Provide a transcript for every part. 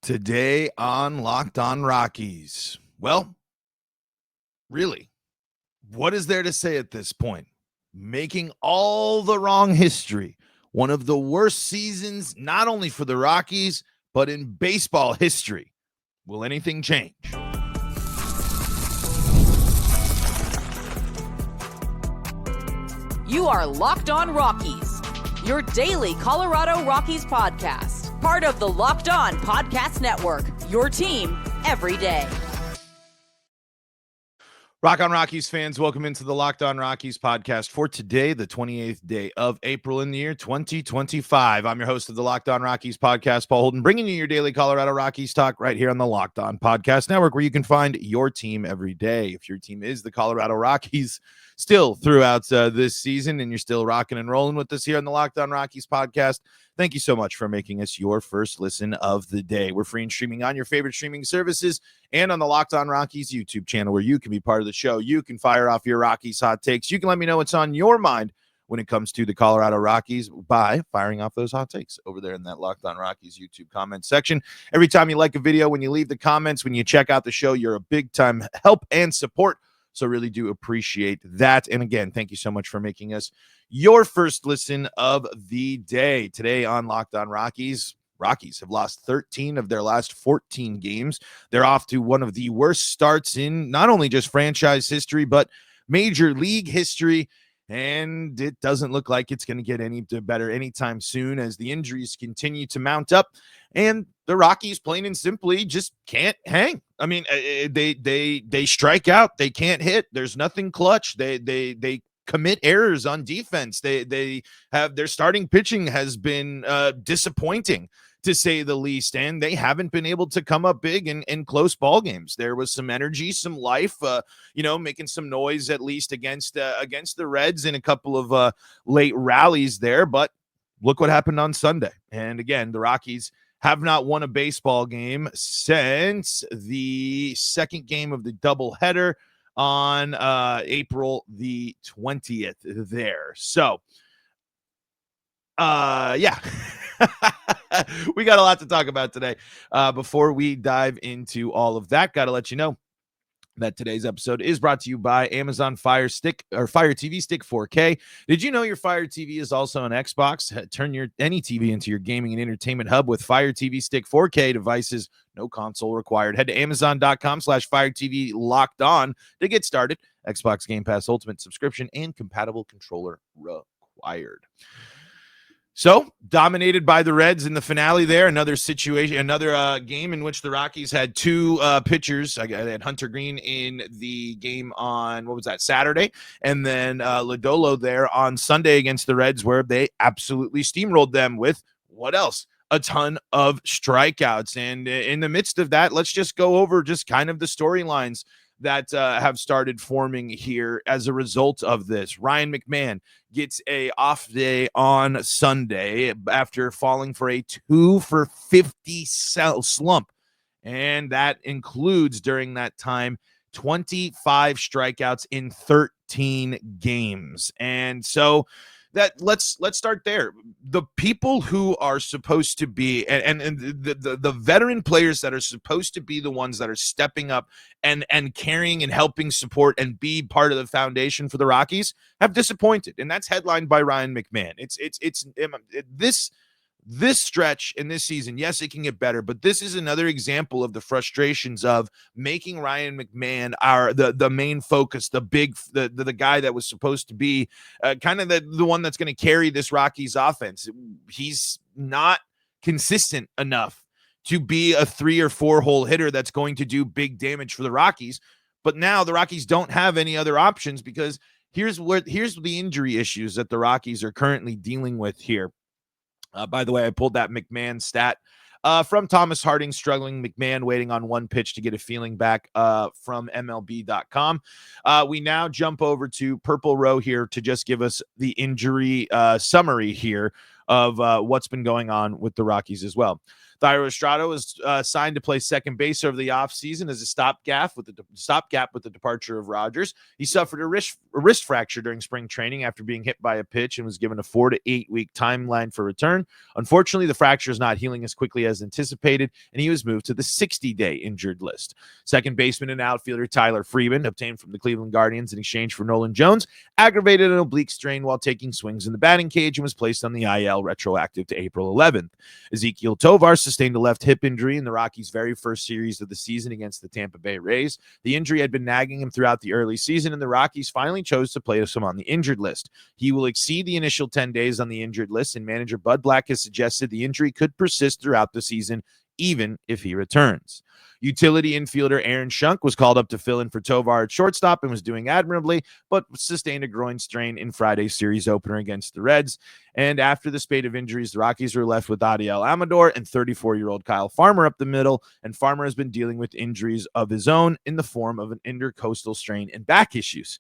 Today on Locked On Rockies. Well, really, what is there to say at this point? Making all the wrong history. One of the worst seasons, not only for the Rockies, but in baseball history. Will anything change? You are Locked On Rockies, your daily Colorado Rockies podcast. Part of the Locked On Podcast Network, your team every day. Rock on Rockies fans, welcome into the Locked On Rockies podcast for today, the 28th day of April in the year 2025. I'm your host of the Locked On Rockies podcast, Paul Holden, bringing you your daily Colorado Rockies talk right here on the Locked On Podcast Network, where you can find your team every day. If your team is the Colorado Rockies still throughout this season and you're still rocking and rolling with us here on the Locked On Rockies podcast, thank you so much for making us your first listen of the day. We're free and streaming on your favorite streaming services and on the Locked On Rockies YouTube channel, where you can be part of the show. You can fire off your Rockies hot takes. You can let me know what's on your mind when it comes to the Colorado Rockies by firing off those hot takes over there in that Locked On Rockies YouTube comment section. Every time you like a video, when you leave the comments, when you check out the show, you're a big time help and support. So really do appreciate that. And again, thank you so much for making us your first listen of the day. Today on Locked On Rockies, Rockies have lost 13 of their last 14 games. They're off to one of the worst starts in not only just franchise history, but major league history. And it doesn't look like it's going to get any better anytime soon as the injuries continue to mount up. And the Rockies, plain and simply, just can't hang. I mean, they strike out, they can't hit. There's nothing clutch. They commit errors on defense. They have their starting pitching has been disappointing, to say the least, and they haven't been able to come up big in close ball games. There was some energy, some life, making some noise at least against the Reds in a couple of late rallies there. But look what happened on Sunday. And again, the Rockies have not won a baseball game since the second game of the doubleheader on April the 20th there. So, yeah. We got a lot to talk about today. Before we dive into all of that, got to let you know that today's episode is brought to you by Amazon Fire Stick or Fire TV Stick 4K. Did you know your Fire TV is also an Xbox? Turn any TV into your gaming and entertainment hub with Fire TV Stick 4K devices. No console required. Head to Amazon.com/Fire TV Locked On to get started. Xbox Game Pass Ultimate subscription and compatible controller required. So, dominated by the Reds in the finale there. Another situation, another game in which the Rockies had two pitchers. I had Hunter Green in the game on, Saturday? And then Lodolo there on Sunday against the Reds, where they absolutely steamrolled them with, what else? A ton of strikeouts. And in the midst of that, let's just go over just kind of the storylines that have started forming here as a result of this. Ryan McMahon gets a off day on Sunday after falling for a 2 for 50 slump. And that includes during that time 25 strikeouts in 13 games. And so that let's start there. The people who are supposed to be and the veteran players that are supposed to be the ones that are stepping up and carrying and helping support and be part of the foundation for the Rockies have disappointed, and that's headlined by Ryan McMahon. This stretch in this season, yes, it can get better, but this is another example of the frustrations of making Ryan McMahon the main focus, the guy that was supposed to be kind of the one that's going to carry this Rockies offense. He's not consistent enough to be a 3 or 4 hole hitter that's going to do big damage for the Rockies. But now the Rockies don't have any other options, because here's the injury issues that the Rockies are currently dealing with here. By the way, I pulled that McMahon stat from Thomas Harding, struggling McMahon, waiting on one pitch to get a feeling back from MLB.com. We now jump over to Purple Row here to just give us the injury summary here of what's been going on with the Rockies as well. Thairo Estrada was signed to play second base over the offseason as a stopgap with the departure of Rogers. He suffered a wrist fracture during spring training after being hit by a pitch and was given a 4 to 8 week timeline for return. Unfortunately, the fracture is not healing as quickly as anticipated, and he was moved to the 60-day injured list. Second baseman and outfielder Tyler Freeman, obtained from the Cleveland Guardians in exchange for Nolan Jones, aggravated an oblique strain while taking swings in the batting cage and was placed on the IL retroactive to April 11th. Ezequiel Tovar sustained a left hip injury in the Rockies' very first series of the season against the Tampa Bay Rays. The injury had been nagging him throughout the early season, and the Rockies finally chose to place him on the injured list. He will exceed the initial 10 days on the injured list, and manager Bud Black has suggested the injury could persist throughout the season, even if he returns. Utility infielder Aaron Schunk was called up to fill in for Tovar at shortstop and was doing admirably, but sustained a groin strain in Friday's series opener against the Reds. And after the spate of injuries, the Rockies were left with Adiel Amador and 34-year-old Kyle Farmer up the middle, and Farmer has been dealing with injuries of his own in the form of an intercostal strain and back issues.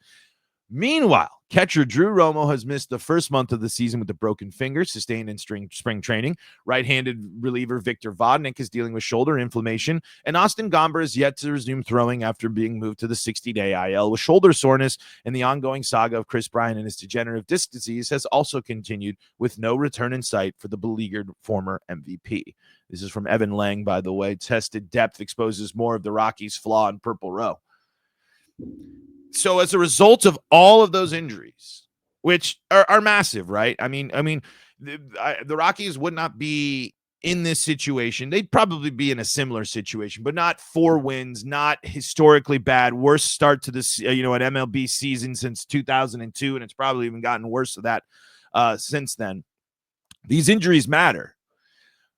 Meanwhile, catcher Drew Romo has missed the first month of the season with a broken finger sustained in spring training. Right-handed reliever Victor Vodnik is dealing with shoulder inflammation, and Austin Gomber is yet to resume throwing after being moved to the 60-day IL with shoulder soreness, and the ongoing saga of Chris Bryant and his degenerative disc disease has also continued with no return in sight for the beleaguered former MVP. This is from Evan Lang, by the way. Tested depth exposes more of the Rockies' flaw in Purple Row. So as a result of all of those injuries, which are massive, right? I mean, the Rockies would not be in this situation. They'd probably be in a similar situation, but not 4 wins, not historically bad, worst start to this, an MLB season since 2002, and it's probably even gotten worse of that since then. These injuries matter,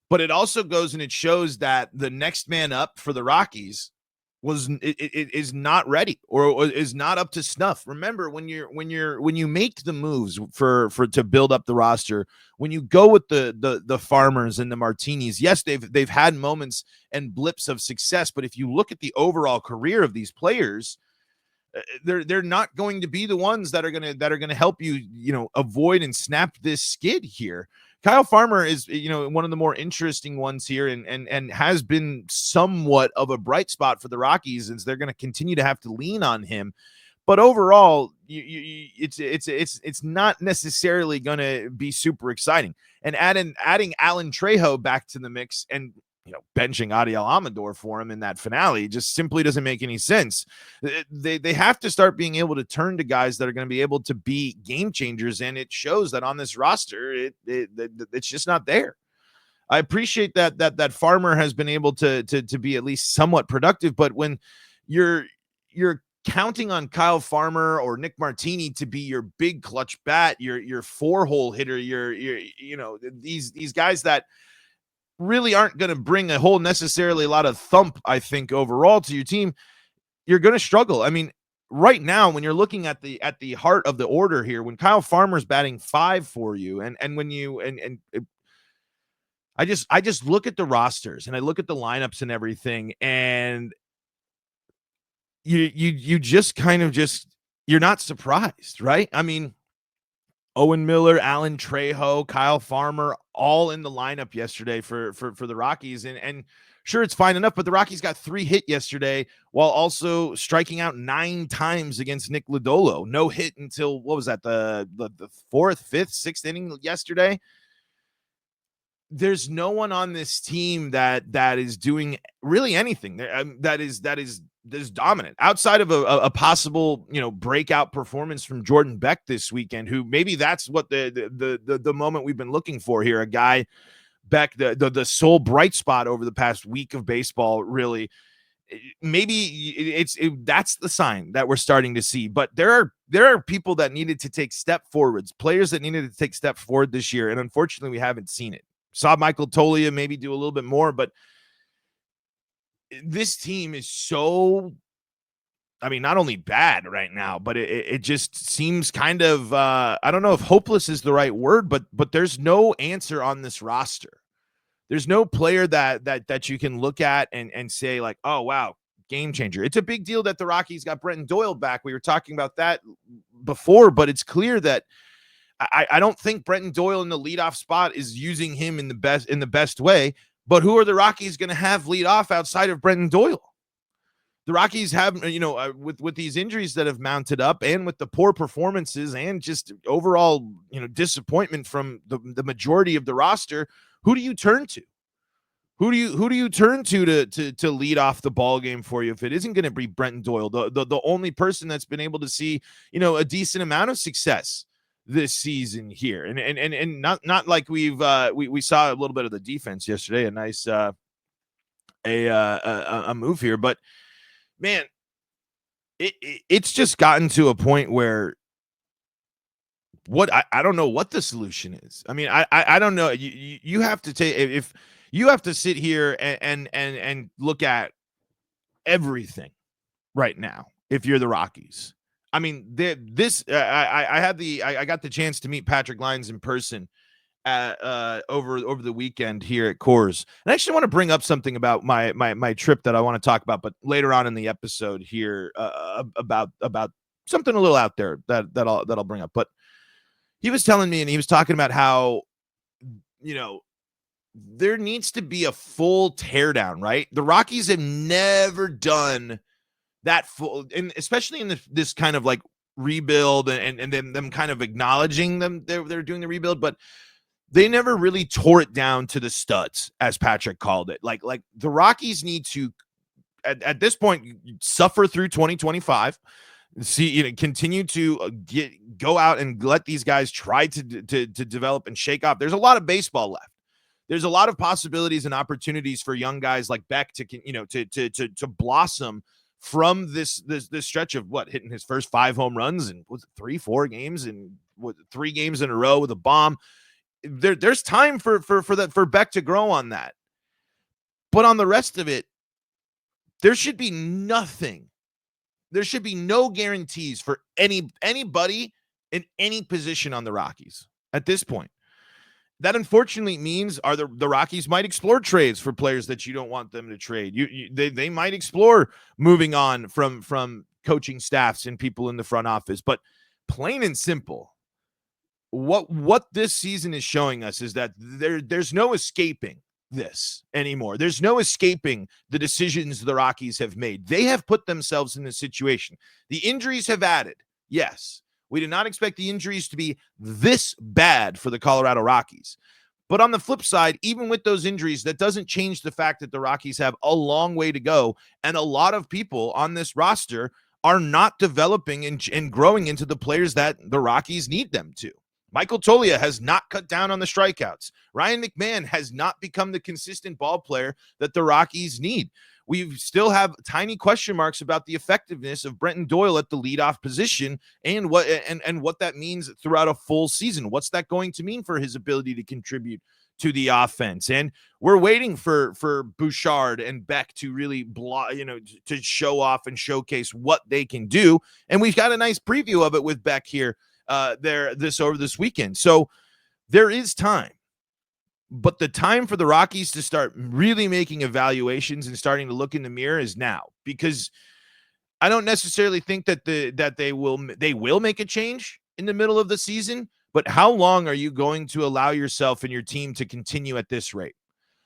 but it also goes and it shows that the next man up for the Rockies is not ready or is not up to snuff. Remember, when you make the moves for to build up the roster, when you go with the Farmers and the Martinis, yes, they've had moments and blips of success, but if you look at the overall career of these players, they're not going to be the ones that are gonna help you avoid and snap this skid here. Kyle Farmer is, one of the more interesting ones here and has been somewhat of a bright spot for the Rockies, as they're going to continue to have to lean on him. But overall, it's not necessarily going to be super exciting. And adding Alan Trejo back to the mix and benching Adiel Amador for him in that finale just simply doesn't make any sense. They have to start being able to turn to guys that are going to be able to be game changers, and it shows that on this roster, it's just not there. I appreciate that Farmer has been able to be at least somewhat productive, but when you're counting on Kyle Farmer or Nick Martini to be your big clutch bat, your 4-hole hitter, these guys that really aren't going to bring necessarily a lot of thump, I think, overall to your team, you're going to struggle. I mean, right now, when you're looking at the heart of the order here, when Kyle Farmer's batting 5 for you, and when you I just look at the rosters and I look at the lineups and everything, and you just kind of you're not surprised, right? I mean, Owen Miller, Alan Trejo, Kyle Farmer, all in the lineup yesterday for the Rockies. And sure, it's fine enough, but the Rockies got 3 hit yesterday while also striking out 9 times against Nick Lodolo. No hit until, what was that, the 4th, 5th, 6th inning yesterday? There's no one on this team that is doing really anything that is dominant outside of a possible breakout performance from Jordan Beck this weekend, who maybe that's what the moment we've been looking for here. A guy, Beck, the sole bright spot over the past week of baseball, really. Maybe that's the sign that we're starting to see. But there are people that needed to take step forwards, players that needed to take step forward this year, and unfortunately we haven't seen it. Saw Michael Toglia maybe do a little bit more, but this team is so, not only bad right now, but it just seems kind of, I don't know if hopeless is the right word, but there's no answer on this roster. There's no player that you can look at and say like, oh, wow, game changer. It's a big deal that the Rockies got Brenton Doyle back. We were talking about that before, but it's clear that I don't think Brenton Doyle in the leadoff spot is using him in the best way. But who are the Rockies going to have lead off outside of Brenton Doyle? The Rockies have, with these injuries that have mounted up and with the poor performances and just overall, disappointment from the majority of the roster, who do you turn to? Who do you turn to lead off the ball game for you if it isn't going to be Brenton Doyle, the only person that's been able to see, a decent amount of success this season here, and not like we saw a little bit of the defense yesterday, a nice a move here, but man, it's just gotten to a point where I don't know what the solution is. I mean, I don't know. You have to take, if you have to sit here and look at everything right now if you're the Rockies. I mean, I got the chance to meet Patrick Lyons in person over the weekend here at Coors. And I actually want to bring up something about my trip that I want to talk about, but later on in the episode here, about something a little out there that I'll bring up. But he was telling me, and he was talking about how, there needs to be a full teardown, right? The Rockies have never done that full, and especially in this kind of like rebuild and then them kind of acknowledging them, they're doing the rebuild, but they never really tore it down to the studs, as Patrick called it. Like the Rockies need to, at this point, suffer through 2025. Continue to go out and let these guys try to develop and shake off. There's a lot of baseball left. There's a lot of possibilities and opportunities for young guys like Beck to blossom from this stretch of hitting his first 5 home runs and 3-4 games and 3 games in a row with a bomb. There's time for Beck to grow on that. But on the rest of it, there should be nothing. There should be no guarantees for anybody in any position on the Rockies at this point. That unfortunately means the Rockies might explore trades for players that you don't want them to trade. They might explore moving on from coaching staffs and people in the front office. But plain and simple, what this season is showing us is that there's no escaping this anymore. There's no escaping the decisions the Rockies have made. They have put themselves in this situation. The injuries have added. Yes, we did not expect the injuries to be this bad for the Colorado Rockies. But on the flip side, even with those injuries, that doesn't change the fact that the Rockies have a long way to go. And a lot of people on this roster are not developing and growing into the players that the Rockies need them to. Michael Toglia has not cut down on the strikeouts. Ryan McMahon has not become the consistent ball player that the Rockies need. We still have tiny question marks about the effectiveness of Brenton Doyle at the leadoff position and what that means throughout a full season. What's that going to mean for his ability to contribute to the offense? And we're waiting for Bouchard and Beck to really to show off and showcase what they can do. And we've got a nice preview of it with Beck here over this weekend. So there is time. But the time for the Rockies to start really making evaluations and starting to look in the mirror is now, because I don't necessarily think that they will make a change in the middle of the season. But how long are you going to allow yourself and your team to continue at this rate?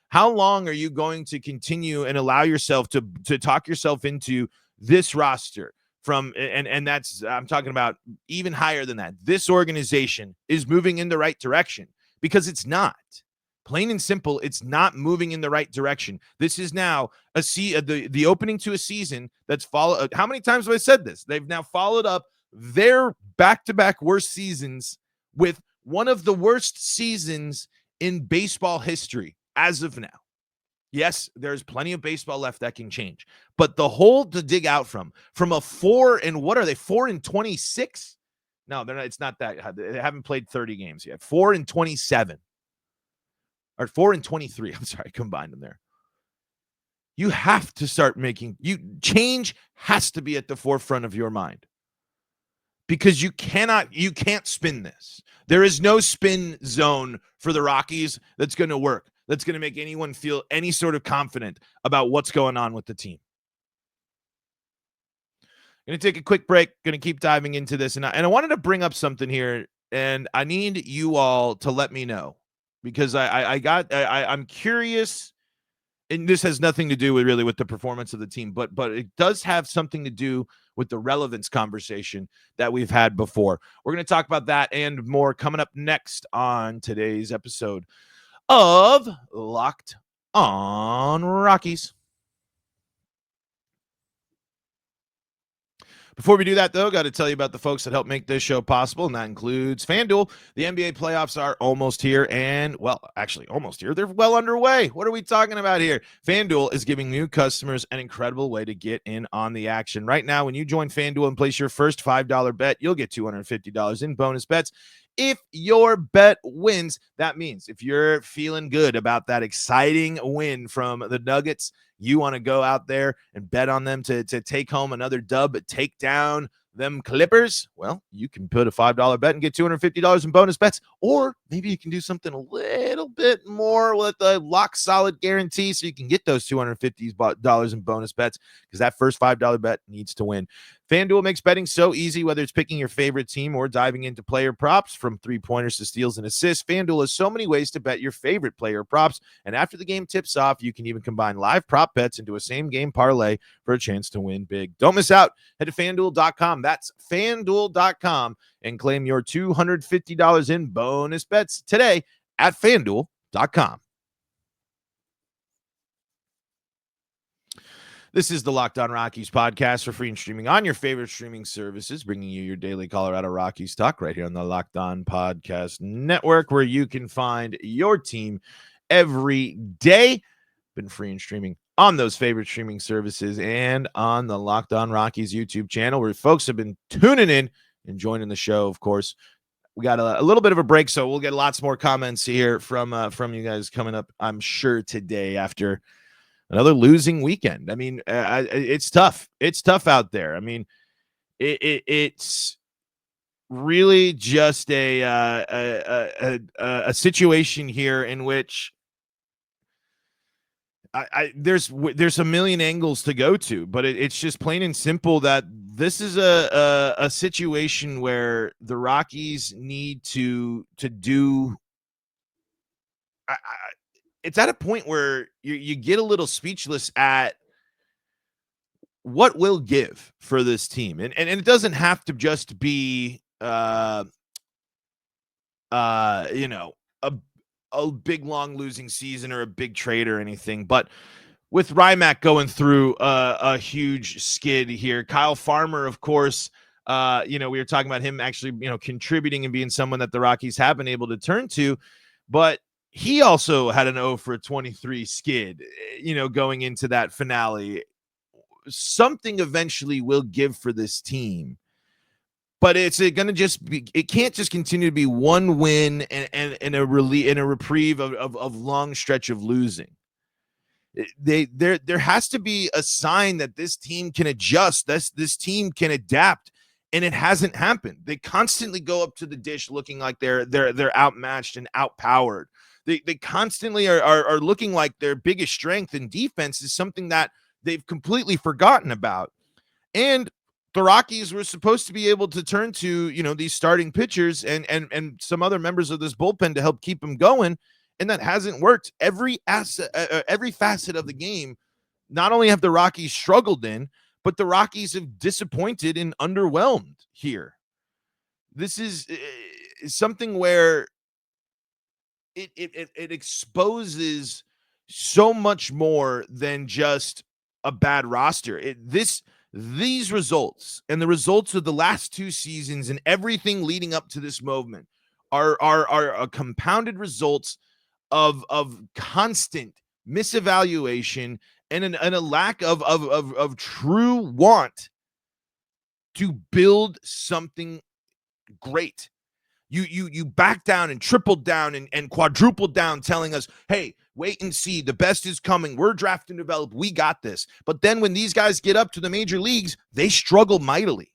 How long are you going to continue and allow yourself to talk yourself into this roster and that's, I'm talking about even higher than that. This organization is moving in the right direction, because it's not. Plain and simple, it's not moving in the right direction. This is now the opening to a season that's followed. How many times have I said this? They've now followed up their back-to-back worst seasons with one of the worst seasons in baseball history as of now. Yes, there's plenty of baseball left that can change, but the hole to dig out from a 4-26? No, they're not. It's not that. They haven't played 30 games yet. 4-27. Or 4-23. I'm sorry, I combined them there. You have to start change has to be at the forefront of your mind, because you can't spin this. There is no spin zone for the Rockies that's going to work, that's going to make anyone feel any sort of confident about what's going on with the team. Going to take a quick break. Going to keep diving into this. And I wanted to bring up something here and I need you all to let me know because I'm curious, and this has nothing to do with the performance of the team, but it does have something to do with the relevance conversation that we've had before. We're going to talk about that and more coming up next on today's episode of Locked on Rockies. Before we do that, though, got to tell you about the folks that help make this show possible, and that includes FanDuel. The NBA playoffs are almost here, and, well, actually almost here. They're well underway. What are we talking about here? FanDuel is giving new customers an incredible way to get in on the action. Right now, when you join FanDuel and place your first $5 bet, you'll get $250 in bonus bets. If your bet wins, that means if you're feeling good about that exciting win from the Nuggets, you want to go out there and bet on them to take home another dub, take down them Clippers, well, you can put a $5 bet and get $250 in bonus bets, or maybe you can do something a little bit more with a lock solid guarantee so you can get those $250 in bonus bets because that first $5 bet needs to win. FanDuel makes betting so easy, whether it's picking your favorite team or diving into player props from three-pointers to steals and assists. FanDuel has so many ways to bet your favorite player props, and after the game tips off, you can even combine live prop bets into a same-game parlay for a chance to win big. Don't miss out. Head to FanDuel.com. That's FanDuel.com and claim your $250 in bonus bets today at FanDuel.com. This is the Locked on Rockies podcast for free and streaming on your favorite streaming services, bringing you your daily Colorado Rockies talk right here on the Locked on Podcast Network, where you can find your team every day. Been free and streaming on those favorite streaming services and on the Locked on Rockies YouTube channel, where folks have been tuning in and joining the show. Of course, we got a little bit of a break, so we'll get lots more comments here from you guys coming up, I'm sure, today after another losing weekend. I mean, it's tough. It's tough out there. I mean, it's really just a situation here in which there's a million angles to go to, but it's just plain and simple that this is a situation where the Rockies need to do. It's at a point where you get a little speechless at what will give for this team. And it doesn't have to just be, a big, long losing season or a big trade or anything. But with Rymack going through a huge skid here, Kyle Farmer, of course, we were talking about him actually, contributing and being someone that the Rockies have been able to turn to, but he also had an 0 for 23 skid, going into that finale. Something eventually will give for this team, but it's going to just be, it can't just continue to be one win and a reprieve of long stretch of losing. There has to be a sign that this team can adjust, this team can adapt. And it hasn't happened. They constantly go up to the dish looking like they're outmatched and outpowered. They constantly are looking like their biggest strength in defense is something that they've completely forgotten about. And the Rockies were supposed to be able to turn to, these starting pitchers and some other members of this bullpen to help keep them going. And that hasn't worked. Every facet of the game, not only have the Rockies struggled in, but the Rockies have disappointed and underwhelmed here. This is something where it exposes so much more than just a bad roster. These results and the results of the last two seasons and everything leading up to this moment are a compounded results of constant misevaluation and a lack of true want to build something great. You back down and tripled down and quadrupled down, telling us, hey, wait and see, the best is coming. We're draft and develop. We got this. But then when these guys get up to the major leagues, they struggle mightily.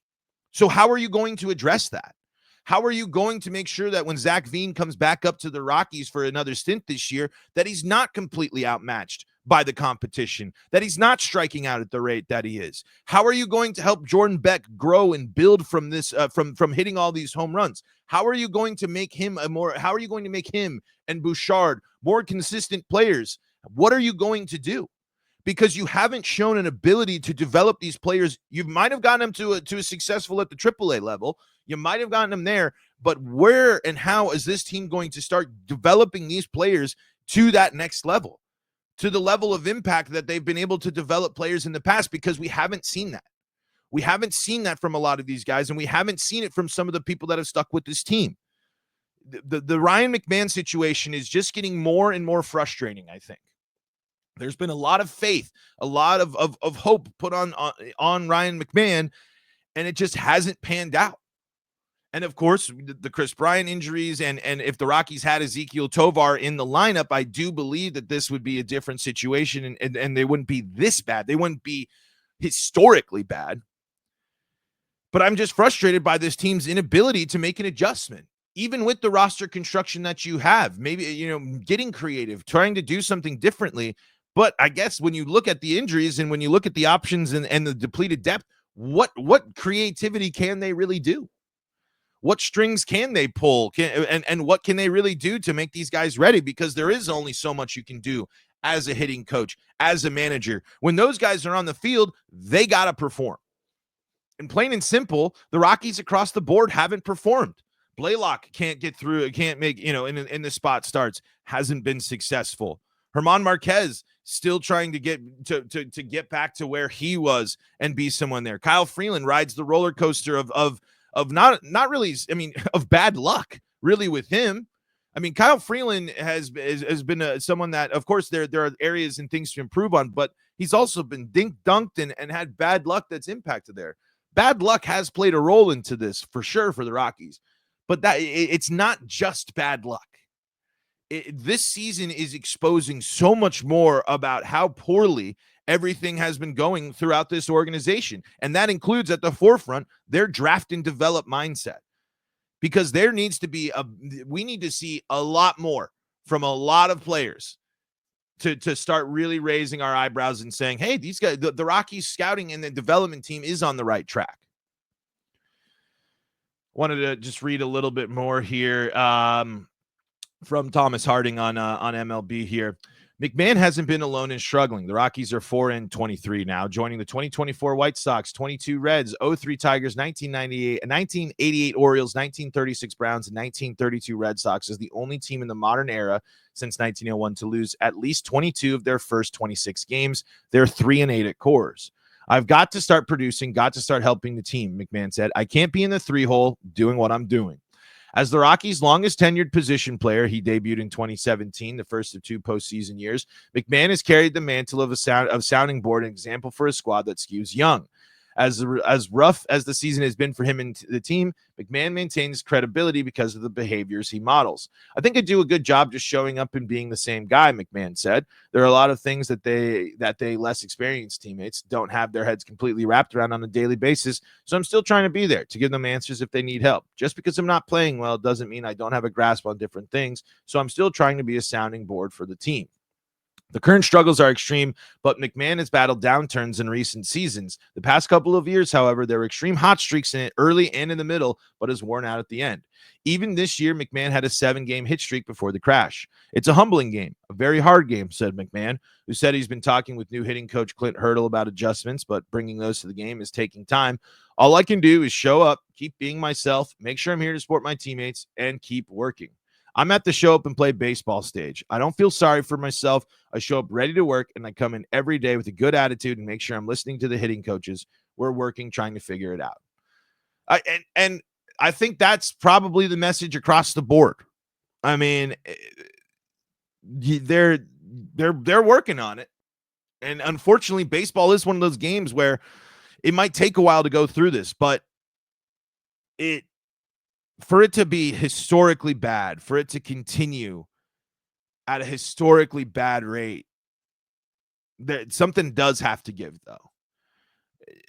So how are you going to address that? How are you going to make sure that when Zach Veen comes back up to the Rockies for another stint this year, that he's not completely outmatched by the competition, that he's not striking out at the rate that he is? How are you going to help Jordan Beck grow and build from this, from hitting all these home runs? How are you going to make him how are you going to make him and Bouchard more consistent players? What are you going to do? Because you haven't shown an ability to develop these players. You might have gotten them to a successful at the AAA level. You might have gotten them there, but where and how is this team going to start developing these players to that next level, to the level of impact that they've been able to develop players in the past? Because we haven't seen that. We haven't seen that from a lot of these guys, and we haven't seen it from some of the people that have stuck with this team. The Ryan McMahon situation is just getting more and more frustrating, I think. There's been a lot of faith, a lot of hope put on Ryan McMahon, and it just hasn't panned out. And of course, the Chris Bryant injuries, and if the Rockies had Ezequiel Tovar in the lineup, I do believe that this would be a different situation, and they wouldn't be this bad. They wouldn't be historically bad. But I'm just frustrated by this team's inability to make an adjustment, even with the roster construction that you have. Maybe, getting creative, trying to do something differently. But I guess when you look at the injuries and when you look at the options and the depleted depth, what creativity can they really do? What strings can they pull? And what can they really do to make these guys ready? Because there is only so much you can do as a hitting coach, as a manager. When those guys are on the field, they got to perform. And plain and simple, the Rockies across the board haven't performed. Blaylock can't get through, can't make, in the spot starts, hasn't been successful. Herman Marquez still trying to get back to where he was and be someone there. Kyle Freeland rides the roller coaster of not really, of bad luck really with him. Kyle Freeland has been someone that, of course, there are areas and things to improve on, but he's also been dunked and had bad luck that's impacted there. Bad luck has played a role into this for sure for the Rockies, but it's not just bad luck. This season is exposing so much more about how poorly everything has been going throughout this organization. And that includes at the forefront their draft and develop mindset, because there needs to be we need to see a lot more from a lot of players to start really raising our eyebrows and saying, hey, these guys, the Rockies scouting and the development team is on the right track. Wanted to just read a little bit more here. From Thomas Harding on MLB here. McMahon hasn't been alone in struggling. The Rockies are 4-23 now, joining the 2024 White Sox, 22 Reds, 03 Tigers, 1988 Orioles, 1936 Browns, and 1932 Red Sox as the only team in the modern era since 1901 to lose at least 22 of their first 26 games. They're 3-8 at Coors. I've got to start producing, got to start helping the team, McMahon said. I can't be in the 3-hole doing what I'm doing. As the Rockies' longest tenured position player, he debuted in 2017, the first of 2 postseason years. McMahon has carried the mantle of sounding board, an example for a squad that skews young. As rough as the season has been for him and the team, McMahon maintains credibility because of the behaviors he models. I think I do a good job just showing up and being the same guy, McMahon said. There are a lot of things that they less experienced teammates don't have their heads completely wrapped around on a daily basis, so I'm still trying to be there to give them answers if they need help. Just because I'm not playing well doesn't mean I don't have a grasp on different things, so I'm still trying to be a sounding board for the team. The current struggles are extreme, but McMahon has battled downturns in recent seasons. The past couple of years, however, there were extreme hot streaks in it early and in the middle, but is worn out at the end. Even this year, McMahon had a 7-game hit streak before the crash. It's a humbling game, a very hard game, said McMahon, who said he's been talking with new hitting coach Clint Hurdle about adjustments, but bringing those to the game is taking time. All I can do is show up, keep being myself, make sure I'm here to support my teammates, and keep working. I'm at the show up and play baseball stage. I don't feel sorry for myself. I show up ready to work, and I come in every day with a good attitude and make sure I'm listening to the hitting coaches. We're working, trying to figure it out. And I think that's probably the message across the board. I mean, they're working on it. And unfortunately, baseball is one of those games where it might take a while to go through this, but for it to be historically bad, for it to continue at a historically bad rate, something does have to give, though.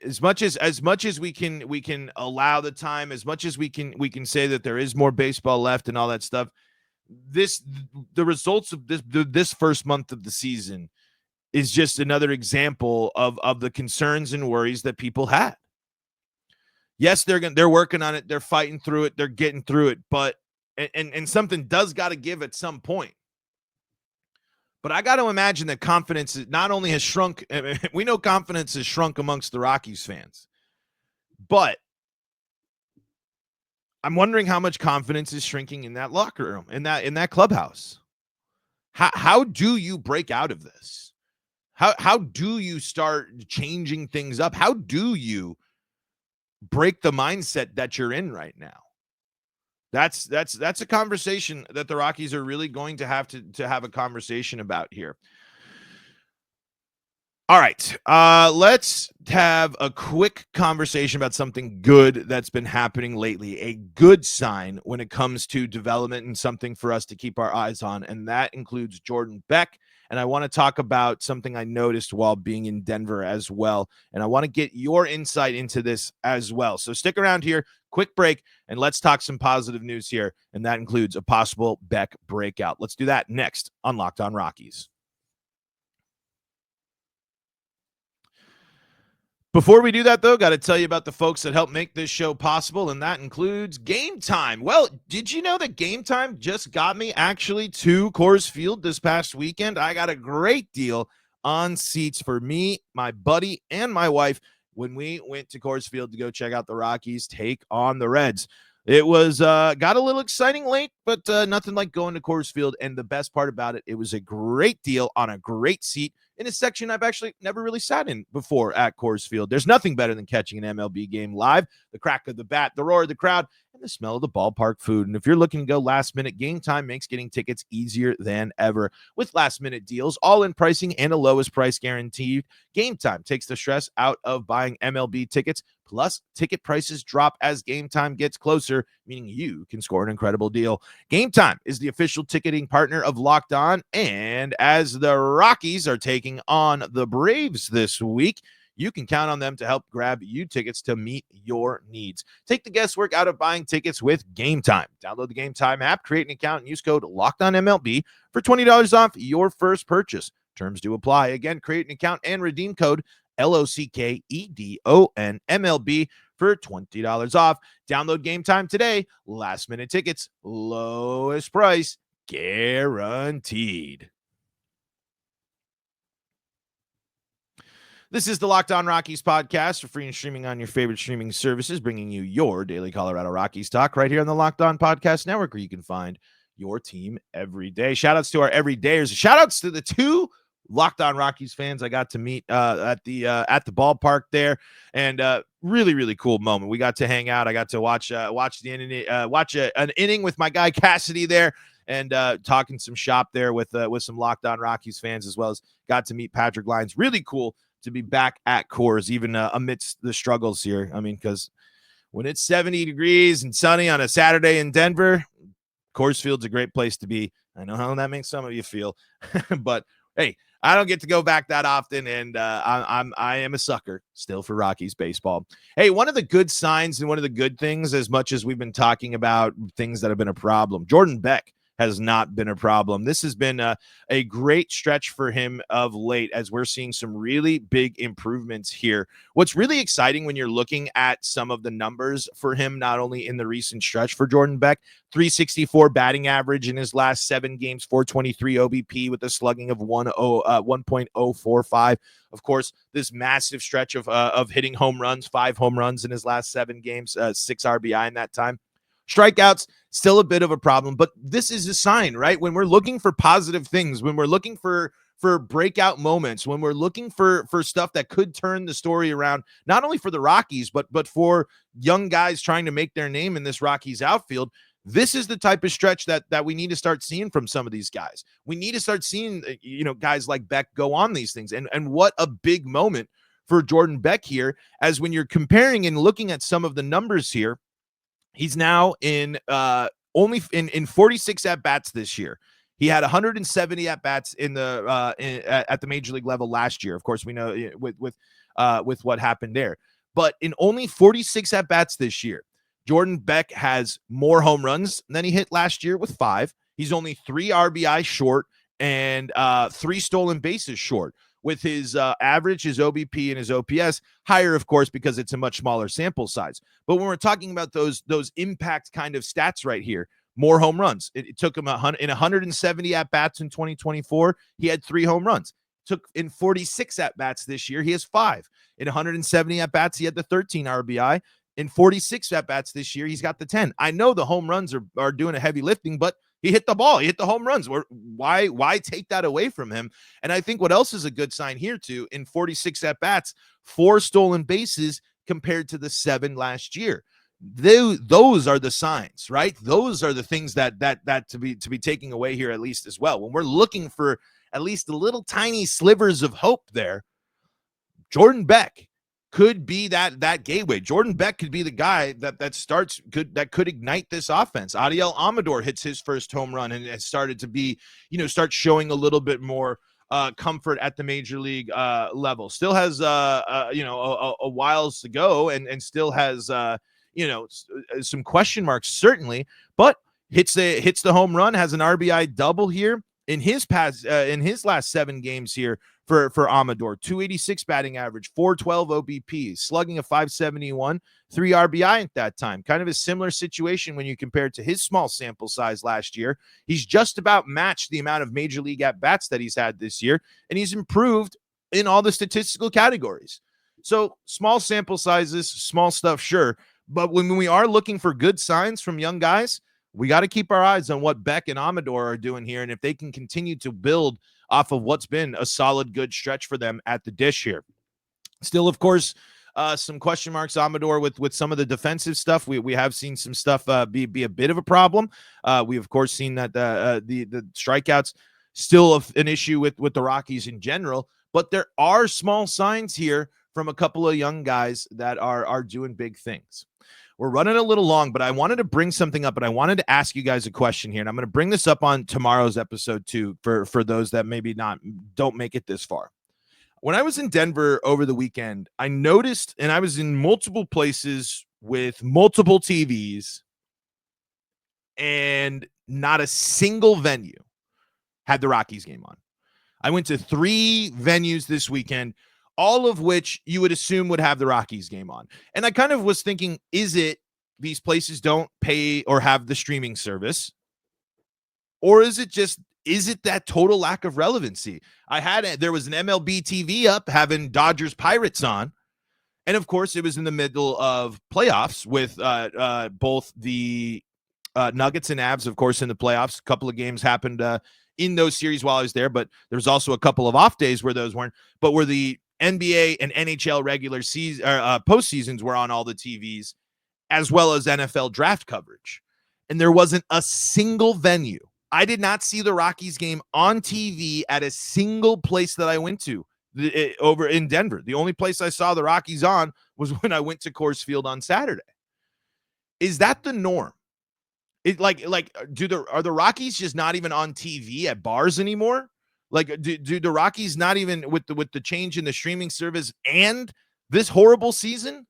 As much as we can allow the time, as much as we can say that there is more baseball left and all that stuff, the results of this first month of the season is just another example of the concerns and worries that people had. Yes, they're working on it, they're fighting through it, they're getting through it, but and something does got to give at some point. But I got to imagine that confidence not only has shrunk, we know confidence has shrunk amongst the Rockies fans, but I'm wondering how much confidence is shrinking in that locker room, in that clubhouse. How do you break out of this? How do you start changing things up? How do you break the mindset that you're in right now? That's a conversation that the Rockies are really going to have a conversation about here. All right, let's have a quick conversation about something good that's been happening lately, a good sign when it comes to development and something for us to keep our eyes on, and that includes Jordan Beck. And I want to talk about something I noticed while being in Denver as well, and I want to get your insight into this as well. So stick around here, quick break, and let's talk some positive news here, and that includes a possible Beck breakout. Let's do that next on Locked On Rockies. Before we do that, though, got to tell you about the folks that help make this show possible, and that includes Gametime. Well, did you know that Gametime just got me actually to Coors Field this past weekend? I got a great deal on seats for me, my buddy, and my wife when we went to Coors Field to go check out the Rockies take on the Reds. It was got a little exciting late, but nothing like going to Coors Field, and the best part about it was a great deal on a great seat in a section I've actually never really sat in before at Coors Field. There's nothing better than catching an MLB game live, the crack of the bat, the roar of the crowd, and the smell of the ballpark food. And if you're looking to go last minute, Gametime makes getting tickets easier than ever. With last minute deals, all-in pricing, and a lowest price guaranteed, Gametime takes the stress out of buying MLB tickets. Plus, ticket prices drop as Gametime gets closer, meaning you can score an incredible deal. Gametime is the official ticketing partner of Locked On, and as the Rockies are taking on the Braves this week, you can count on them to help grab you tickets to meet your needs. Take the guesswork out of buying tickets with Gametime. Download the Gametime app, create an account, and use code LOCKEDONMLB for $20 off your first purchase. Terms do apply. Again, create an account and redeem code LOCKEDONMLB for $20 off. Download Gametime today. Last minute tickets, lowest price guaranteed. This is the Locked On Rockies podcast, for free and streaming on your favorite streaming services, bringing you your daily Colorado Rockies talk right here on the Locked On Podcast Network, where you can find your team every day. Shout outs to our everydayers. Shout outs to the two Locked On Rockies fans I got to meet at the ballpark there, and really cool moment. We got to hang out. I got to watch an inning with my guy Cassidy there, and talking some shop there with some Locked On Rockies fans, as well as got to meet Patrick Lyons. Really cool to be back at Coors, even amidst the struggles here. I mean, because when it's 70 degrees and sunny on a Saturday in Denver, Coors Field's a great place to be. I know how that makes some of you feel, but hey, I don't get to go back that often, and I am a sucker still for Rockies baseball. Hey, one of the good signs and one of the good things, as much as we've been talking about things that have been a problem, Jordan Beck has not been a problem. This has been a great stretch for him of late, as we're seeing some really big improvements here. What's really exciting when you're looking at some of the numbers for him, not only in the recent stretch for Jordan Beck, 364 batting average in his last 7 games, 423 OBP with a slugging of 1.045. Of course, this massive stretch of hitting home runs, 5 home runs in his last 7 games, 6 RBI in that time. Strikeouts, still a bit of a problem, but this is a sign, right? When we're looking for positive things, when we're looking for breakout moments, when we're looking for stuff that could turn the story around, not only for the Rockies, but for young guys trying to make their name in this Rockies outfield, this is the type of stretch that we need to start seeing from some of these guys. We need to start seeing, guys like Beck go on these things. And what a big moment for Jordan Beck here, as when you're comparing and looking at some of the numbers here, he's now in only in 46 at-bats this year. He had 170 at-bats at the major league level last year. Of course, we know with what happened there. But in only 46 at-bats this year, Jordan Beck has more home runs than he hit last year with 5. He's only 3 RBI short and 3 stolen bases short. with his average, his OBP, and his OPS higher, of course, because it's a much smaller sample size. But when we're talking about those impact kind of stats right here, more home runs. It took him 170 at-bats in 2024. He had 3 home runs. Took in 46 at-bats this year. He has 5. In 170 at-bats, he had the 13 RBI. In 46 at-bats this year, he's got the 10. I know the home runs are doing a heavy lifting, but he hit the ball. He hit the home runs. Why take that away from him? And I think what else is a good sign here, too, in 46 at-bats, 4 stolen bases compared to the 7 last year. Those are the signs, right? Those are the things that to be taking away here, at least as well. When we're looking for at least the little tiny slivers of hope there, Jordan Beck could be that gateway. Jordan Beck could be the guy that could ignite this offense. Adiel Amador hits his first home run and has started to be, start showing a little bit more comfort at the major league level. Still has a whiles to go and still has some question marks certainly, but hits the home run, has an RBI double here in his last 7 games here for Amador. 286 batting average, 412 OBP, slugging a 571, 3 RBI at that time. Kind of a similar situation when you compare it to his small sample size last year. He's just about matched the amount of major league at-bats that he's had this year, and he's improved in all the statistical categories. So small sample sizes, small stuff, sure. But when we are looking for good signs from young guys, we got to keep our eyes on what Beck and Amador are doing here. And if they can continue to build off of what's been a solid, good stretch for them at the dish here. Still, of course, some question marks, Amador, with some of the defensive stuff. We have seen some stuff be a bit of a problem. We, of course, seen that the strikeouts still an issue with the Rockies in general. But there are small signs here from a couple of young guys that are doing big things. We're running a little long, but I wanted to bring something up, and I wanted to ask you guys a question here, and I'm going to bring this up on tomorrow's episode too for those that maybe don't make it this far. When I was in Denver over the weekend, I noticed, and I was in multiple places with multiple TVs, and not a single venue had the Rockies game on. I went to 3 venues this weekend, all of which you would assume would have the Rockies game on. And I kind of was thinking, is it these places don't pay or have the streaming service? Or is it that total lack of relevancy? There was an MLB TV up having Dodgers Pirates on. And of course, it was in the middle of playoffs with both the Nuggets and Avs, of course, in the playoffs. A couple of games happened in those series while I was there, but there was also a couple of off days where those weren't. But where the NBA and NHL regular season postseasons were on all the TVs, as well as NFL draft coverage. And there wasn't a single venue. I did not see the Rockies game on TV at a single place that I went to over in Denver. The only place I saw the Rockies on was when I went to Coors Field on Saturday. Is that the norm? Are the Rockies just not even on TV at bars anymore? Like, do the Rockies not even with the change in the streaming service and this horrible season?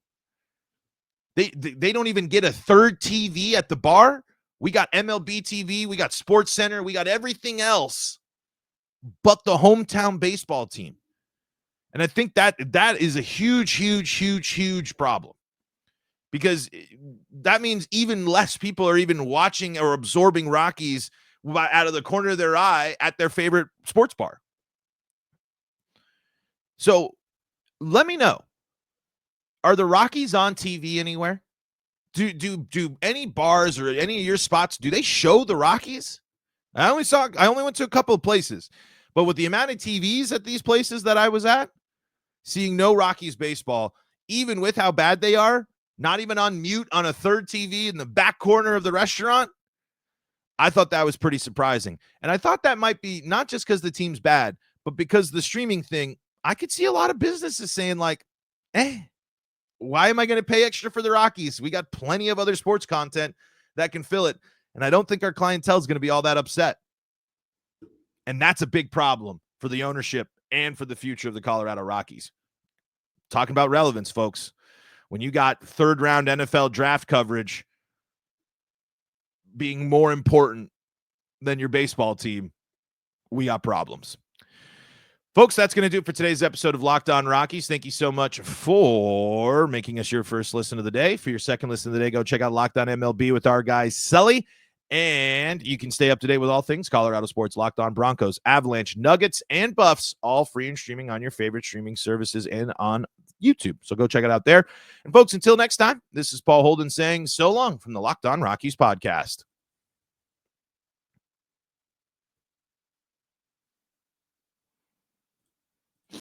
They don't even get a third TV at the bar. We got MLB TV, we got Sports Center, we got everything else but the hometown baseball team. And I think that is a huge problem, because that means even less people are even watching or absorbing Rockies out of the corner of their eye at their favorite sports bar. So let me know, are the Rockies on TV anywhere? Do any bars or any of your spots, do they show the Rockies? I only went to a couple of places, but with the amount of TVs at these places that I was at, seeing no Rockies baseball, even with how bad they are, not even on mute on a third TV in the back corner of the restaurant, I thought that was pretty surprising. And I thought that might be not just because the team's bad, but because the streaming thing, I could see a lot of businesses saying like, why am I going to pay extra for the Rockies? We got plenty of other sports content that can fill it. And I don't think our clientele is going to be all that upset. And that's a big problem for the ownership and for the future of the Colorado Rockies. Talking about relevance, folks. When you got third round NFL draft coverage being more important than your baseball team, we got problems. Folks, that's going to do it for today's episode of Locked On Rockies. Thank you so much for making us your first listen of the day. For your second listen of the day, go check out Locked On MLB with our guy, Sully. And you can stay up to date with all things Colorado sports, Locked On Broncos, Avalanche, Nuggets, and Buffs, all free and streaming on your favorite streaming services and on YouTube. So go check it out there. And folks, until next time, this is Paul Holden saying so long from the Locked On Rockies podcast.